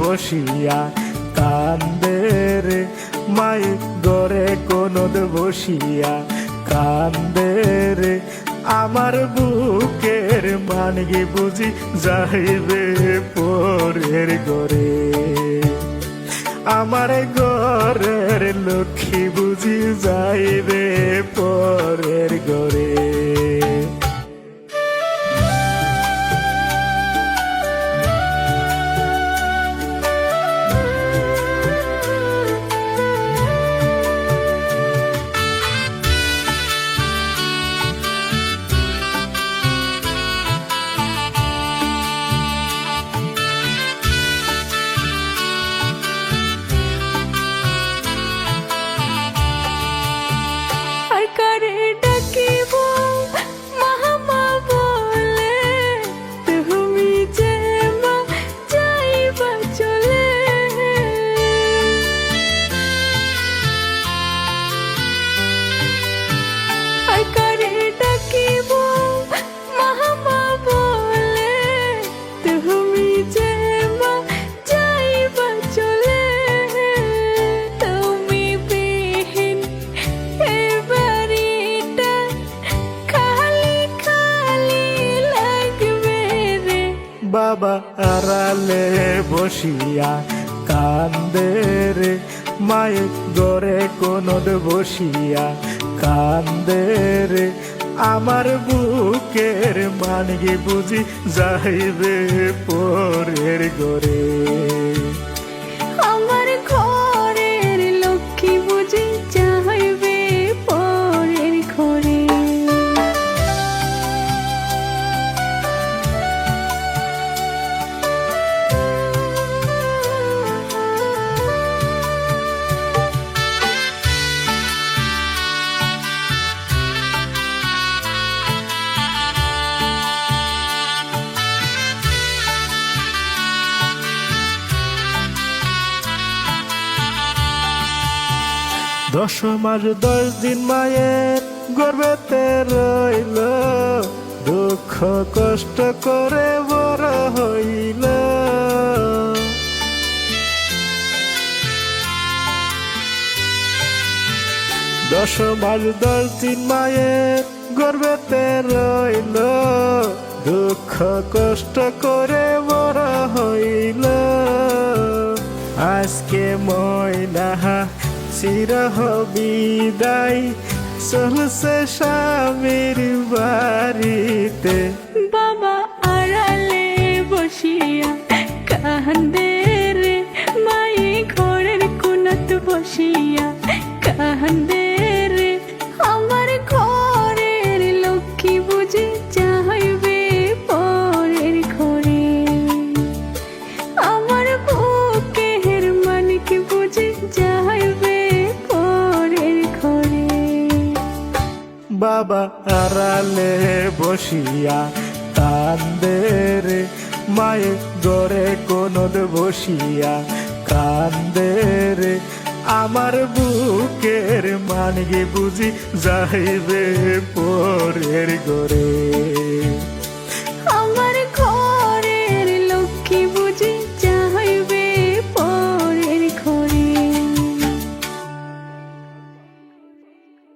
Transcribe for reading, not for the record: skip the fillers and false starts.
বসিয়া কান্দে রে মাই গরে কোনদ বসিয়া কান্দে রে আমার বুকের মানগি বুঝি যাইবে পরের গরে আমার ঘরের লক্ষ্মী বুঝি যাইবে পরের গরে বাবা আড়ালে বসিয়া কান্দে রে মায়ে গরে কোনদ বসিয়া কান্দে রে আমার বুকের মানগি বুঝি যাইবে পরের গরে আমার ঘরের লক্ষ্মী বুঝি যাইবে পরের ঘরে দশ মাস 10 দিন মায়ের গর্ভেতে রইল দুঃখ কষ্ট করে বড় হইল 10 মাস 10 দিন মায়ের গর্ভেতে রইল দুঃখ কষ্ট করে বড় হইল আজকে ময়না চিরহ বিদায় চলছে স্বামীর বাড়িতে বাবা আড়ালে বসিয়া কান্দে রে মাই ঘরের কোণাত বসিয়া কান্দে রে আমার ঘরের লক্ষ্মী বুঝি যাইবে পরের ঘরে আমার বুকের মানিক বুঝি যাইবে বাবা আড়ালে বসিয়া কান্দে রে মায়ে গরে কোনদ বসিয়া কান্দে রে আমার বুকের মানগি বুঝি যাইবে পরের গরে